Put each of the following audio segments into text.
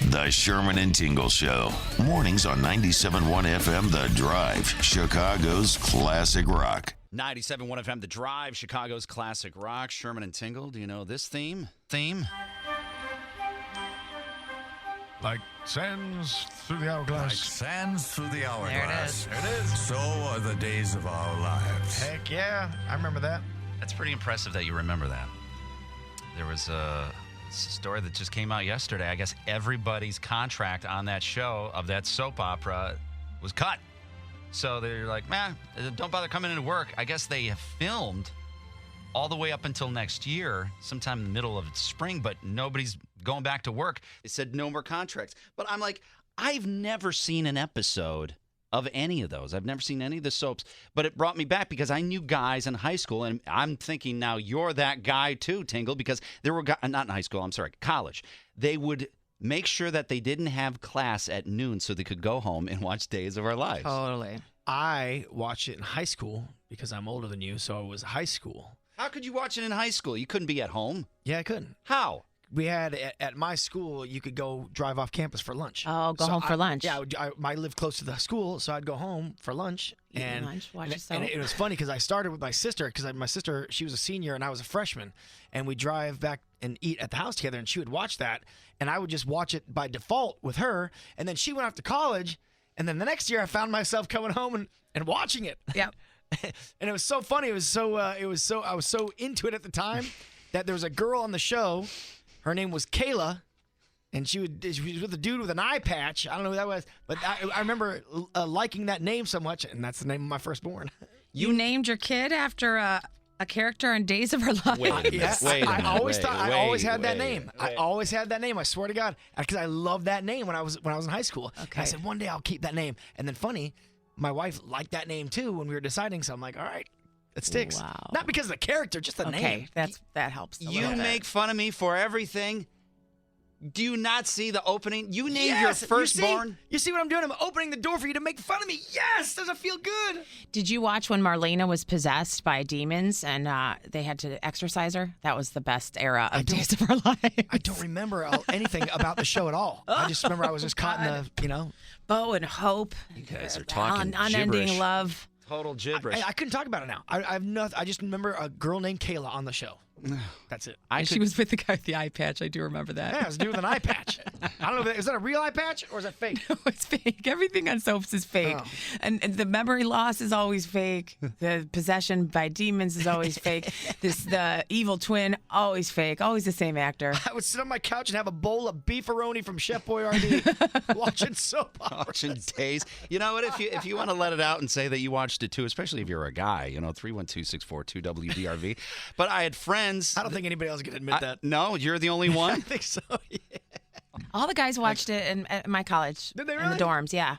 The Sherman and Tingle Show. Mornings on 97.1 FM, The Drive, Chicago's classic rock. 97.1 FM, The Drive, Chicago's classic rock. Sherman and Tingle, do you know this theme? Like sands through the hourglass. Like sands through the hourglass. There it is. So are the days of our lives. Heck yeah, I remember that. That's pretty impressive that you remember that. There was a story that just came out yesterday. I guess everybody's contract on that show of that soap opera was cut. So they're like, man, don't bother coming into work. I guess they have filmed all the way up until next year, sometime in the middle of spring, but nobody's going back to work. They said no more contracts. But I'm like, I've never seen an episode of any of those. I've never seen any of the soaps, but it brought me back because I knew guys in high school, and I'm thinking now you're that guy too, Tingle, because there were guys, not in high school, I'm sorry, college. They would make sure that they didn't have class at noon so they could go home and watch Days of Our Lives. Totally. I watched it in high school because I'm older than you, so it was high school. How could you watch it in high school? You couldn't be at home. Yeah, I couldn't. How? We had, at my school, you could go drive off campus for lunch. Oh, go home for lunch. Yeah, I lived close to the school, so I'd go home for lunch. Eat lunch, watch a soap. And it was funny because I started with my sister, because my sister, she was a senior and I was a freshman. And we'd drive back and eat at the house together, and she would watch that. And I would just watch it by default with her. And then she went off to college. And then the next year I found myself coming home and watching it. Yep. And it was so funny. I was so into it at the time that there was a girl on the show. Her name was Kayla, and she was with a dude with an eye patch. I don't know who that was, but I remember liking that name so much, and that's the name of my firstborn. You named your kid after a character in Days of Our Lives? I always had that name. I always had that name. I swear to God, because I loved that name when I was in high school. Okay. I said one day I'll keep that name, and then funny, my wife liked that name too when we were deciding. So I'm like, all right. It sticks. Wow. Not because of the character, just the name. Okay, that helps. You make fun of me for everything. Do you not see the opening? You named your firstborn. You see what I'm doing? I'm opening the door for you to make fun of me. Yes, does it feel good? Did you watch when Marlena was possessed by demons and they had to exorcise her? That was the best era of Days of Our Lives. I don't remember anything about the show at all. I just remember I was just caught in the, Bo and Hope. You guys are talking unending gibberish. love. Total gibberish. I couldn't talk about it now. I have nothing. I just remember a girl named Kayla on the show. That's it. She was with the guy with the eye patch. I do remember that. Yeah, it was a dude with an eye patch. I don't know. Is that a real eye patch or is that fake? No, it's fake. Everything on soaps is fake. Oh. And the memory loss is always fake. The possession by demons is always fake. The evil twin, always fake. Always the same actor. I would sit on my couch and have a bowl of beefaroni from Chef Boyardee watching soap operas. Watching Days. You know what? If you want to let it out and say that you watched it too, especially if you're a guy, 312-642-WDRV. But I had friends. I don't think anybody else can admit that. No, you're the only one? I think so, yeah. All the guys watched it at my college. Did they In really? the dorms, yeah.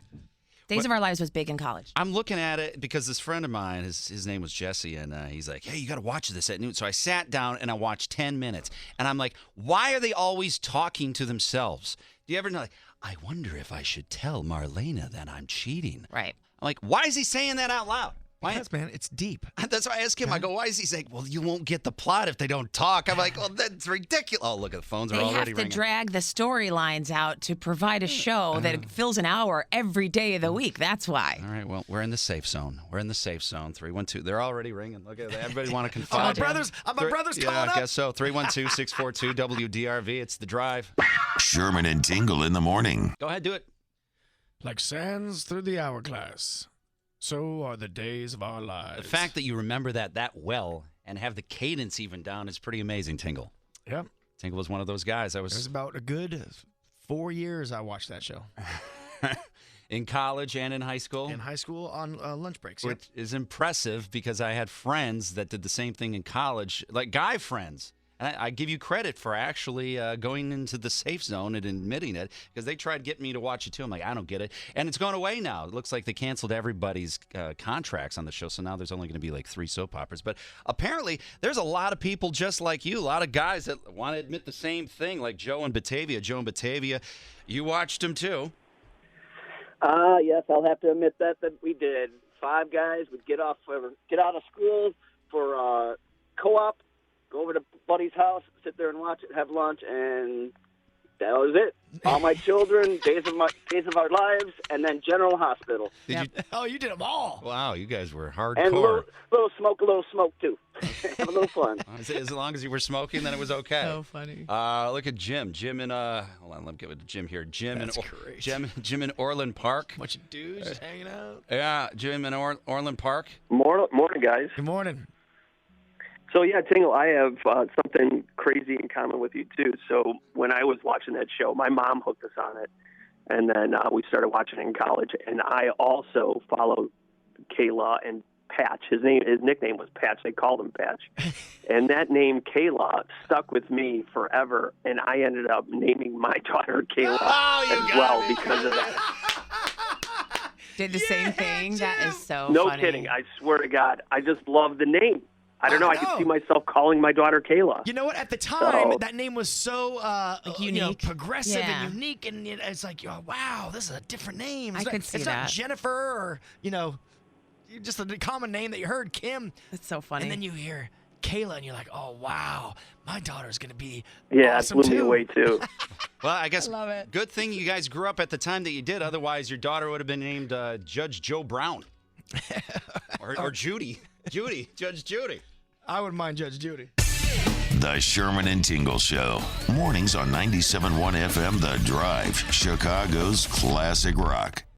Days of Our Lives was big in college. I'm looking at it because this friend of mine, his name was Jesse, and he's like, hey, you got to watch this at noon. So I sat down and I watched 10 minutes. And I'm like, why are they always talking to themselves? Do you ever know, I wonder if I should tell Marlena that I'm cheating? Right. I'm like, why is he saying that out loud? Why? Because, man, it's deep. That's why I asked him. I go, why is he saying, well, you won't get the plot if they don't talk? I'm like, well, that's ridiculous. Oh, look at the phones are They already have to ringing. drag the storylines out to provide a show that fills an hour every day of the week. That's why. All right, well, we're in the safe zone. 312. They're already ringing. Look at that. Everybody want to Are confide. my brothers calling I up? guess so. 312-642-WDRV. It's the drive. Sherman and Tingle in the morning. Go ahead, do it. Like sands through the hourglass, so are the days of our lives. The fact that you remember that well and have the cadence even down is pretty amazing, Tingle. Yep. Tingle was one of those guys. It was about a good 4 years I watched that show. In college and in high school? In high school on lunch breaks. Which is impressive because I had friends that did the same thing in college, like guy friends. And I give you credit for actually going into the safe zone and admitting it because they tried getting me to watch it too. I'm like, I don't get it. And it's going away now. It looks like they canceled everybody's contracts on the show. So now there's only going to be like 3 soap operas. But apparently there's a lot of people just like you, a lot of guys that want to admit the same thing, like Joe in Batavia. Joe in Batavia, you watched him too. Yes, I'll have to admit that we did. 5 guys would get out of school for co-op, go over to buddy's house, sit there and watch it, have lunch, and That was it. All my children, days of our lives, and then General Hospital. Oh, you did them all. Wow, you guys were And hardcore. a little smoke too. Have a little fun. As long as you were smoking, then it was okay. So funny. Look at Jim. Jim in hold on, let me get with Jim here. Jim great. Jim in Orland Park. Bunch of dudes just hanging out. Yeah, Jim in Orland Park. Morning, guys. Good morning. So, yeah, Tingle, I have something crazy in common with you, too. So when I was watching that show, my mom hooked us on it, and then we started watching it in college. And I also followed Kayla and Patch. His nickname was Patch. They called him Patch. And that name, Kayla, stuck with me forever, and I ended up naming my daughter Kayla as well because of that. Did the same thing? That is so No funny. kidding. I swear to God. I just love the name. I don't know. I know. could see myself calling my daughter Kayla. You know what? At the time, So- that name was so unique. progressive Yeah. and unique, and it's like, oh, wow, this is a different name. I could see it's that. not Jennifer or just a common name that you heard, Kim, That's so funny. and then you hear Kayla, and you're like, oh wow, my daughter's gonna be Yeah, awesome it blew me too. away, too. Well, I guess love it. good thing you guys grew up at the time that you did. Otherwise, your daughter would have been named Judge Joe Brown or Judy. Judge Judy. I wouldn't mind Judge Judy. The Sherman and Tingle Show. Mornings on 97.1 FM The Drive, Chicago's classic rock.